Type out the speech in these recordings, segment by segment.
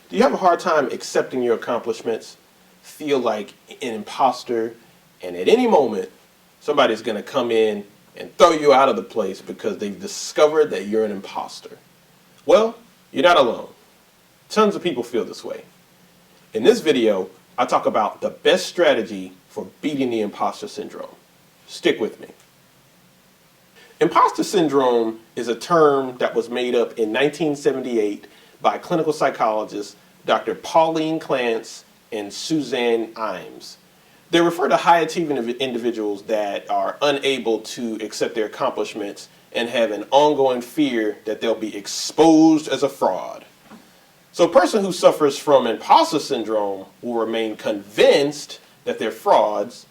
Do you have a hard time accepting your accomplishments? Feel like an imposter, and at any moment, somebody's going to come in and throw you out of the place because they've discovered that you're an imposter? Well, you're not alone. Tons of people feel this way. In this video, I talk about the best strategy for beating the imposter syndrome. Stick with me. Imposter syndrome is a term that was made up in 1978 by clinical psychologists Dr. Pauline Clance and Suzanne Imes. They refer to high-achieving individuals that are unable to accept their accomplishments and have an ongoing fear that they'll be exposed as a fraud. So a person who suffers from imposter syndrome will remain convinced that they're frauds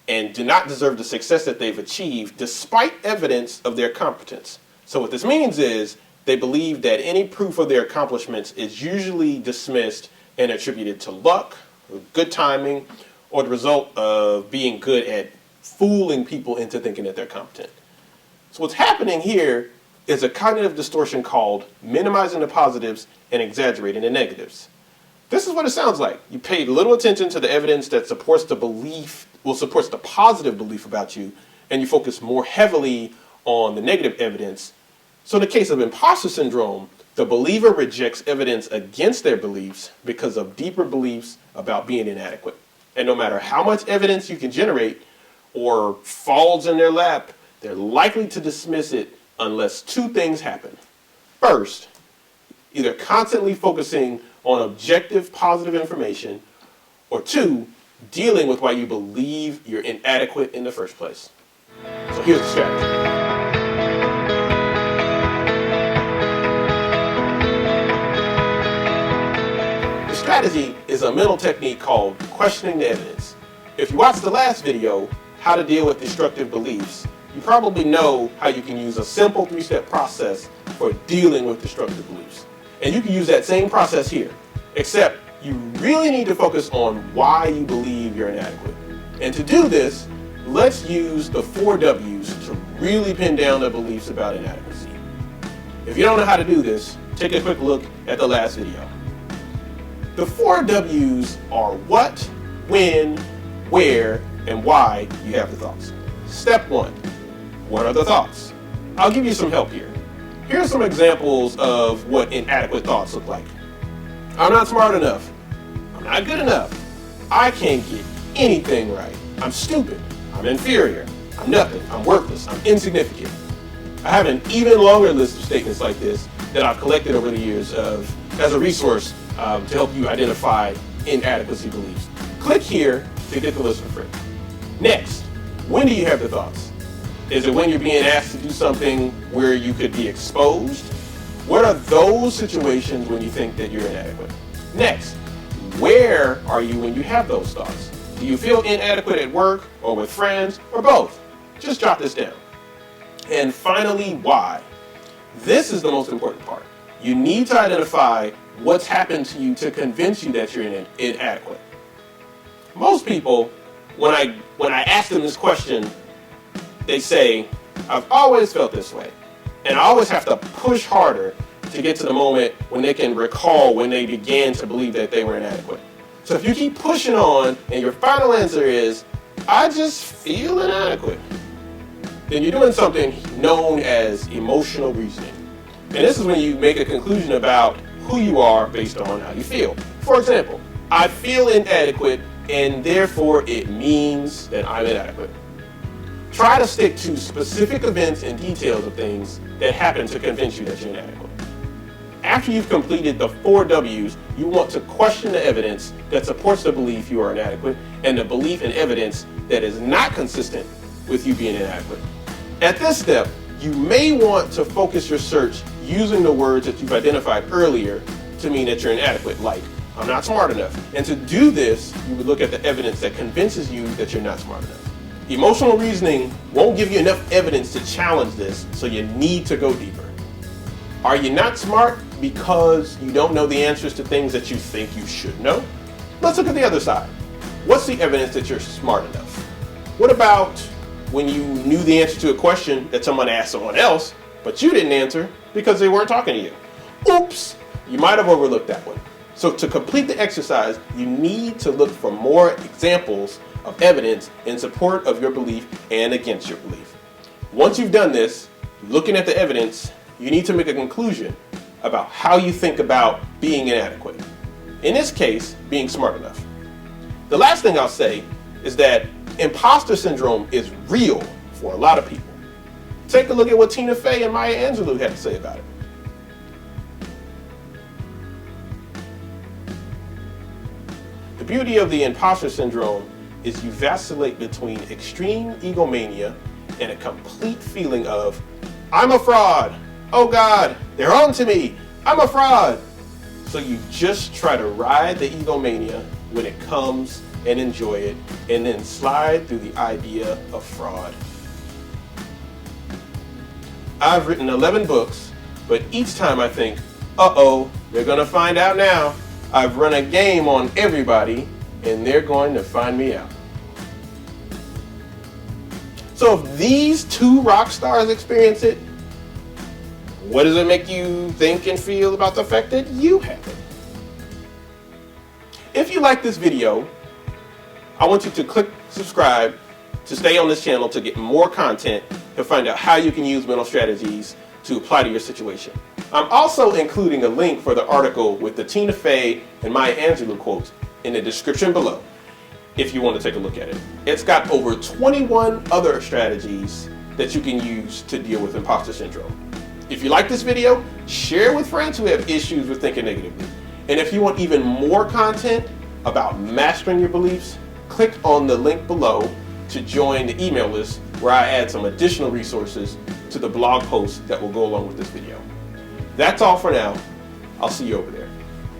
and do not deserve the success that they've achieved despite evidence of their competence. So what this means is they believe that any proof of their accomplishments is usually dismissed and attributed to luck, good timing, or the result of being good at fooling people into thinking that they're competent. So what's happening here is a cognitive distortion called minimizing the positives and exaggerating the negatives. This is what it sounds like. You paid little attention to the evidence that supports the positive belief about you, and you focus more heavily on the negative evidence. So in the case of imposter syndrome, the believer rejects evidence against their beliefs because of deeper beliefs about being inadequate. And no matter how much evidence you can generate or falls in their lap, they're likely to dismiss it unless two things happen. First, either constantly focusing on objective positive information, or two, dealing with why you believe you're inadequate in the first place. So here's the strategy. The strategy is a mental technique called questioning the evidence. If you watched the last video, how to deal with destructive beliefs, you probably know how you can use a simple 3-step process for dealing with destructive beliefs. And you can use that same process here, except you really need to focus on why you believe you're inadequate. And to do this, let's use the 4 W's to really pin down the beliefs about inadequacy. If you don't know how to do this, take a quick look at the last video. The 4 W's are what, when, where, and why you have the thoughts. Step 1. What are the thoughts? I'll give you some help here. Here are some examples of what inadequate thoughts look like. I'm not smart enough. I'm not good enough. I can't get anything right. I'm stupid. I'm inferior. I'm nothing. I'm worthless. I'm insignificant. I have an even longer list of statements like this that I've collected over the years as a resource to help you identify inadequacy beliefs. Click here to get the list for free. Next, when do you have the thoughts? Is it when you're being asked to do something where you could be exposed? What are those situations when you think that you're inadequate? Next, where are you when you have those thoughts? Do you feel inadequate at work or with friends or both? Just jot this down. And finally, why? This is the most important part. You need to identify what's happened to you to convince you that you're inadequate. Most people, when I ask them this question, they say, I've always felt this way, and I always have to push harder to get to the moment when they can recall when they began to believe that they were inadequate. So if you keep pushing on and your final answer is, I just feel inadequate, then you're doing something known as emotional reasoning. And this is when you make a conclusion about who you are based on how you feel. For example, I feel inadequate and therefore it means that I'm inadequate. Try to stick to specific events and details of things that happen to convince you that you're inadequate. After you've completed the 4 W's, you want to question the evidence that supports the belief you are inadequate and the belief and evidence that is not consistent with you being inadequate. At this step, you may want to focus your search using the words that you've identified earlier to mean that you're inadequate, like, I'm not smart enough. And to do this, you would look at the evidence that convinces you that you're not smart enough. Emotional reasoning won't give you enough evidence to challenge this, so you need to go deeper. Are you not smart because you don't know the answers to things that you think you should know? Let's look at the other side. What's the evidence that you're smart enough? What about when you knew the answer to a question that someone asked someone else, but you didn't answer because they weren't talking to you? Oops, you might have overlooked that one. So to complete the exercise, you need to look for more examples of evidence in support of your belief and against your belief. Once you've done this, looking at the evidence, you need to make a conclusion about how you think about being inadequate. In this case, being smart enough. The last thing I'll say is that imposter syndrome is real for a lot of people. Take a look at what Tina Fey and Maya Angelou had to say about it. The beauty of the imposter syndrome is you vacillate between extreme egomania and a complete feeling of, I'm a fraud. Oh God, they're on to me. I'm a fraud. So you just try to ride the egomania when it comes and enjoy it, and then slide through the idea of fraud. I've written 11 books, but each time I think, uh-oh, they're gonna find out now. I've run a game on everybody, and they're going to find me out. So if these two rock stars experience it, what does it make you think and feel about the fact that you have it? If you like this video, I want you to click subscribe to stay on this channel to get more content and find out how you can use mental strategies to apply to your situation. I'm also including a link for the article with the Tina Fey and Maya Angelou quotes in the description below if you want to take a look at it. It's got over 21 other strategies that you can use to deal with imposter syndrome. If you like this video, share with friends who have issues with thinking negatively. And if you want even more content about mastering your beliefs, click on the link below to join the email list where I add some additional resources to the blog post that will go along with this video. That's all for now. I'll see you over there.